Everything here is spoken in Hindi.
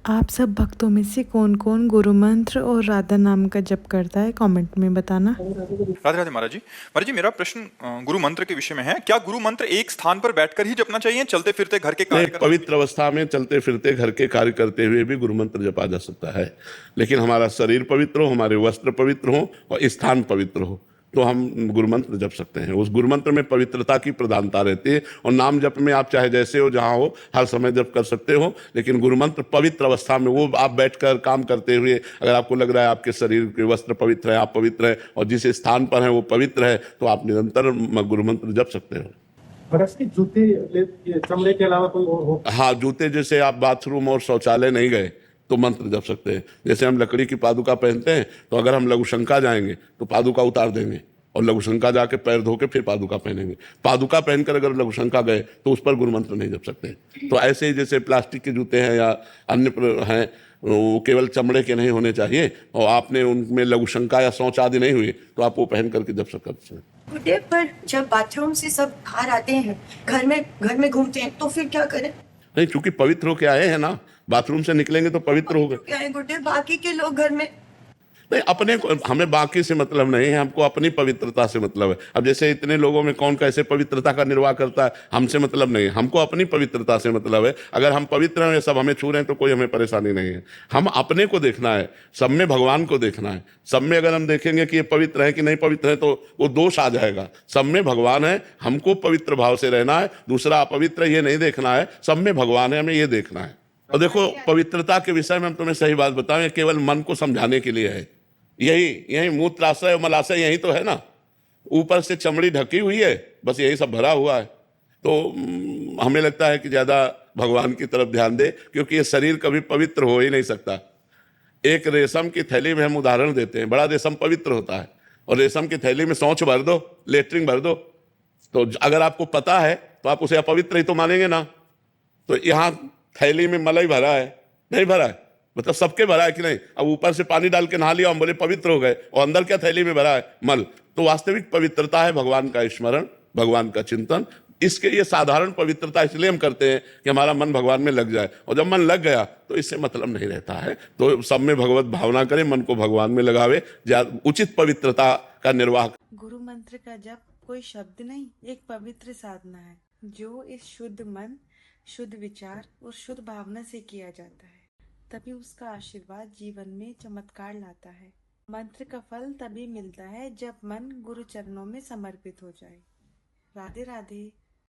आप सब भक्तों में से कौन कौन गुरु मंत्र और राधा नाम का जप करता है, कमेंट में बताना। राधे राधे महाराज जी मेरा प्रश्न गुरु मंत्र के विषय में है। क्या गुरु मंत्र एक स्थान पर बैठकर ही जपना चाहिए, चलते फिरते घर के नहीं, कार्य करते पवित्र अवस्था में चलते फिरते घर के कार्य करते हुए भी गुरु मंत्र जपा जा सकता है, लेकिन हमारा शरीर पवित्र हो, हमारे वस्त्र पवित्र हो और स्थान पवित्र हो तो हम गुरु मंत्र जप सकते हैं। उस गुरु मंत्र में पवित्रता की प्रधानता रहती है और नाम जप में आप चाहे जैसे हो जहां हो हर समय जप कर सकते हो, लेकिन गुरु मंत्र पवित्र अवस्था में वो आप बैठकर काम करते हुए अगर आपको लग रहा है आपके शरीर के वस्त्र पवित्र है, आप पवित्र है और जिस स्थान पर है वो पवित्र है, तो आप निरंतर गुरु मंत्र जप सकते हो। जूते ये चमड़े के अलावा कोई और हो? हाँ, जूते जैसे आप बाथरूम और शौचालय नहीं गए तो मंत्र जप सकते हैं। जैसे हम लकड़ी की पादुका पहनते हैं तो अगर हम लघुशंका जाएंगे तो पादुका उतार देंगे और लघुशंका जाके पैर धो के फिर पादुका पहनेंगे। पादुका पहनकर अगर लघुशंका गए तो उस पर गुरु मंत्र नहीं जप सकते। तो ऐसे ही जैसे प्लास्टिक के जूते हैं या अन्य हैं, वो केवल चमड़े के नहीं होने चाहिए और आपने उनमें लघुशंका या शौच आदि नहीं हुई तो आप वो पहन करके जप सकते हैं। गुरुदेव, पर जब बाथरूम से सब बाहर आते हैं, घर में घूमते हैं, तो फिर क्या करें? नहीं, चूंकि पवित्र होके आए हैं ना, बाथरूम से निकलेंगे तो पवित्र हो गए। क्या है गुरुदेव, बाकी के लोग घर में? नहीं, अपने को, हमें बाकी से मतलब नहीं है, हमको अपनी पवित्रता से मतलब है। अब जैसे इतने लोगों में कौन कैसे पवित्रता का निर्वाह करता है, हमसे मतलब नहीं है, हमको अपनी पवित्रता से मतलब है। अगर हम पवित्र हैं, सब हमें छू रहे हैं तो कोई हमें परेशानी नहीं है। हम अपने को देखना है, सब में भगवान को देखना है। सब में अगर हम देखेंगे कि ये पवित्र है कि नहीं पवित्र है तो वो दोष आ जाएगा। सब में भगवान है, हमको पवित्र भाव से रहना है। दूसरा अपवित्र ये नहीं देखना है, सब में भगवान है, हमें ये देखना है। और देखो, पवित्रता के विषय में हम तुम्हें सही बात बताएं, केवल मन को समझाने के लिए है। यही मूत्राशय और मलाशय यही तो है ना, ऊपर से चमड़ी ढकी हुई है, बस यही सब भरा हुआ है। तो हमें लगता है कि ज्यादा भगवान की तरफ ध्यान दे, क्योंकि ये शरीर कभी पवित्र हो ही नहीं सकता। एक रेशम की थैली में हम उदाहरण देते हैं, बड़ा रेशम पवित्र होता है और रेशम की थैली में शौच भर दो, लेटरिन भर दो, तो अगर आपको पता है तो आप उसे अपवित्र ही तो मानेंगे ना। तो यहाँ थैली में मलाई भरा है, नहीं भरा है, मतलब सबके भरा है कि नहीं। अब ऊपर से पानी डाल के नहा लिया, हम बोले पवित्र हो गए, और अंदर क्या थैली में भरा है? मल। तो वास्तविक पवित्रता है भगवान का स्मरण, भगवान का चिंतन। इसके ये साधारण पवित्रता इसलिए हम करते हैं कि हमारा मन भगवान में लग जाए, और जब मन लग गया तो इससे मतलब नहीं रहता है। तो सब में भगवत भावना करें, मन को भगवान में लगावे, उचित पवित्रता का निर्वाह। गुरु मंत्र का जप कोई शब्द नहीं, एक पवित्र साधना है जो इस शुद्ध मन, शुद्ध विचार और शुद्ध भावना से किया जाता है। तभी उसका आशीर्वाद जीवन में चमत्कार लाता है। मंत्र का फल तभी मिलता है जब मन गुरु चरणों में समर्पित हो जाए। राधे राधे।